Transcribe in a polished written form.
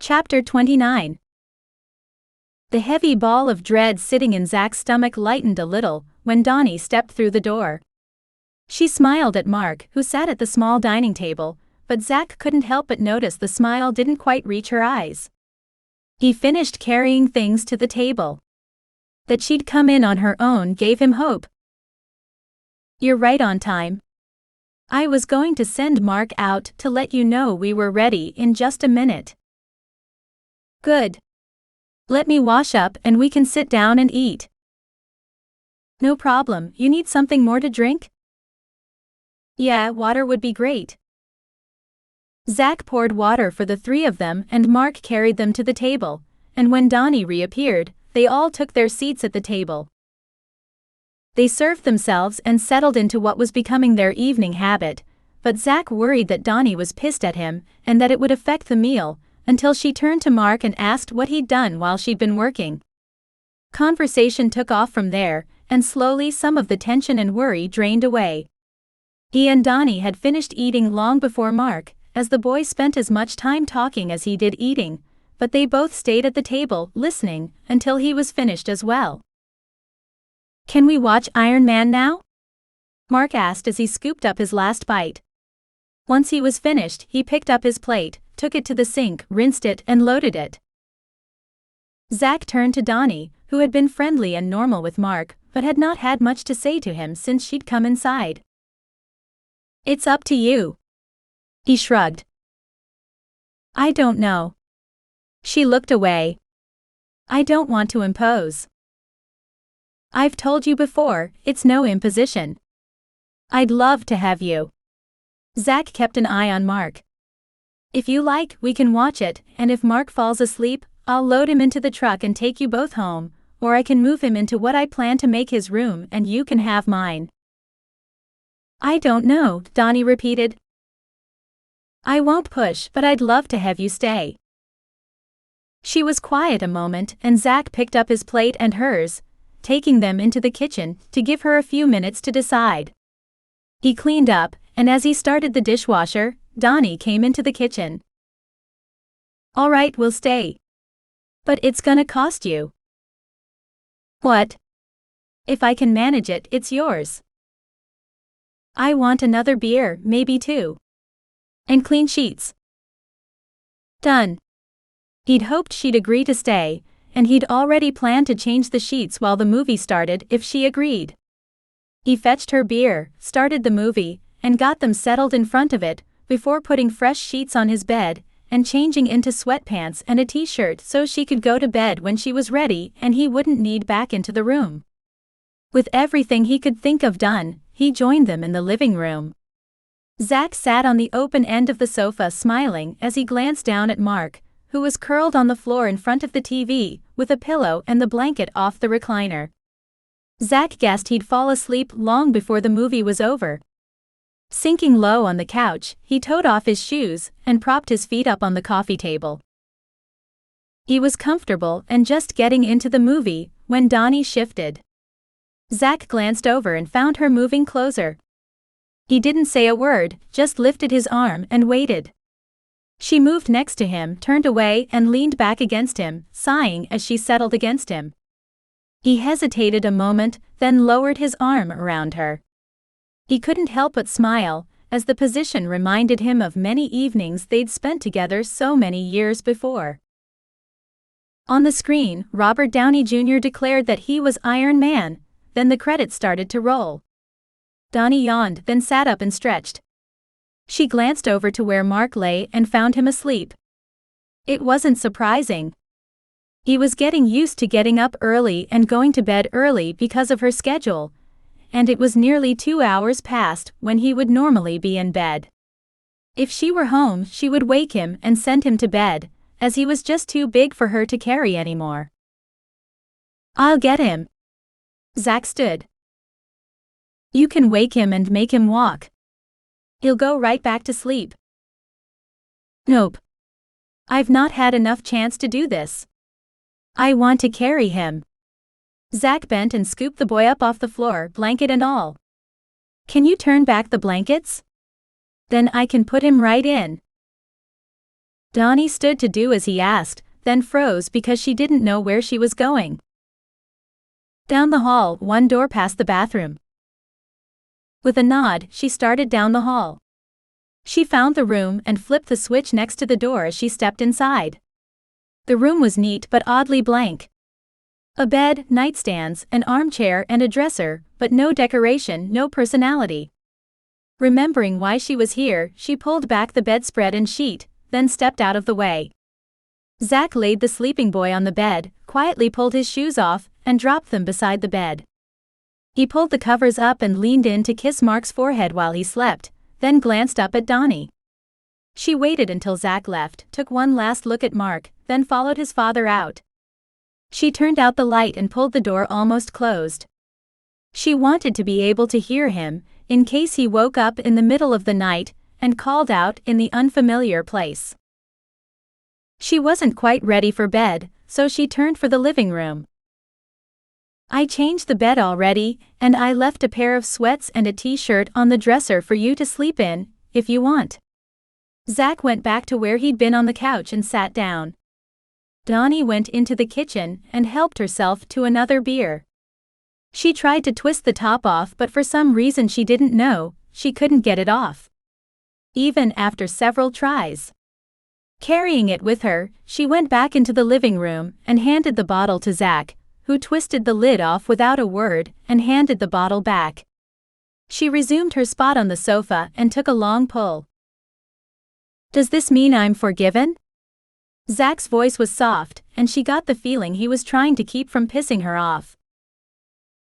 Chapter 29. The heavy ball of dread sitting in Zach's stomach lightened a little when Dani stepped through the door. She smiled at Mark, who sat at the small dining table, but Zach couldn't help but notice the smile didn't quite reach her eyes. He finished carrying things to the table. That she'd come in on her own gave him hope. "You're right on time. I was going to send Mark out to let you know we were ready in just a minute." "Good. Let me wash up and we can sit down and eat." "No problem. You need something more to drink?" "Yeah, water would be great." Zach poured water for the three of them and Mark carried them to the table, and when Dani reappeared, they all took their seats at the table. They served themselves and settled into what was becoming their evening habit, but Zach worried that Dani was pissed at him and that it would affect the meal, until she turned to Mark and asked what he'd done while she'd been working. Conversation took off from there, and slowly some of the tension and worry drained away. He and Dani had finished eating long before Mark, as the boy spent as much time talking as he did eating, but they both stayed at the table listening until he was finished as well. "Can we watch Iron Man now?" Mark asked as he scooped up his last bite. Once he was finished, he picked up his plate, took it to the sink, rinsed it, and loaded it. Zach turned to Dani, who had been friendly and normal with Mark, but had not had much to say to him since she'd come inside. "It's up to you." He shrugged. "I don't know." She looked away. "I don't want to impose." "I've told you before, it's no imposition. I'd love to have you." Zach kept an eye on Mark. "If you like, we can watch it, and if Mark falls asleep, I'll load him into the truck and take you both home, or I can move him into what I plan to make his room and you can have mine." "I don't know," Dani repeated. "I won't push, but I'd love to have you stay." She was quiet a moment and Zach picked up his plate and hers, taking them into the kitchen to give her a few minutes to decide. He cleaned up, and as he started the dishwasher, Dani came into the kitchen. "All right, we'll stay. But it's gonna cost you." "What?" "If I can manage it, it's yours." "I want another beer, maybe two. And clean sheets." "Done." He'd hoped she'd agree to stay, and he'd already planned to change the sheets while the movie started if she agreed. He fetched her beer, started the movie, and got them settled in front of it, before putting fresh sheets on his bed, and changing into sweatpants and a t-shirt so she could go to bed when she was ready and he wouldn't need back into the room. With everything he could think of done, he joined them in the living room. Zach sat on the open end of the sofa smiling as he glanced down at Mark, who was curled on the floor in front of the TV, with a pillow and the blanket off the recliner. Zach guessed he'd fall asleep long before the movie was over. Sinking low on the couch, he took off his shoes and propped his feet up on the coffee table. He was comfortable and just getting into the movie when Dani shifted. Zach glanced over and found her moving closer. He didn't say a word, just lifted his arm and waited. She moved next to him, turned away and leaned back against him, sighing as she settled against him. He hesitated a moment, then lowered his arm around her. He couldn't help but smile, as the position reminded him of many evenings they'd spent together so many years before. On the screen, Robert Downey Jr. declared that he was Iron Man, then the credits started to roll. Dani yawned, then sat up and stretched. She glanced over to where Mark lay and found him asleep. It wasn't surprising. He was getting used to getting up early and going to bed early because of her schedule, and it was nearly 2 hours past when he would normally be in bed. If she were home, she would wake him and send him to bed, as he was just too big for her to carry anymore. "I'll get him." Zach stood. "You can wake him and make him walk. He'll go right back to sleep." "Nope. I've not had enough chance to do this. I want to carry him." Zach bent and scooped the boy up off the floor, blanket and all. "Can you turn back the blankets? Then I can put him right in." Dani stood to do as he asked, then froze because she didn't know where she was going. Down the hall, one door past the bathroom. With a nod, she started down the hall. She found the room and flipped the switch next to the door as she stepped inside. The room was neat but oddly blank. A bed, nightstands, an armchair and a dresser, but no decoration, no personality. Remembering why she was here, she pulled back the bedspread and sheet, then stepped out of the way. Zach laid the sleeping boy on the bed, quietly pulled his shoes off, and dropped them beside the bed. He pulled the covers up and leaned in to kiss Mark's forehead while he slept, then glanced up at Dani. She waited until Zach left, took one last look at Mark, then followed his father out. She turned out the light and pulled the door almost closed. She wanted to be able to hear him, in case he woke up in the middle of the night, and called out in the unfamiliar place. She wasn't quite ready for bed, so she turned for the living room. "I changed the bed already, and I left a pair of sweats and a t-shirt on the dresser for you to sleep in, if you want." Zach went back to where he'd been on the couch and sat down. Dani went into the kitchen and helped herself to another beer. She tried to twist the top off, but for some reason she didn't know, she couldn't get it off. Even after several tries. Carrying it with her, she went back into the living room and handed the bottle to Zach, who twisted the lid off without a word and handed the bottle back. She resumed her spot on the sofa and took a long pull. "Does this mean I'm forgiven?" Zach's voice was soft, and she got the feeling he was trying to keep from pissing her off.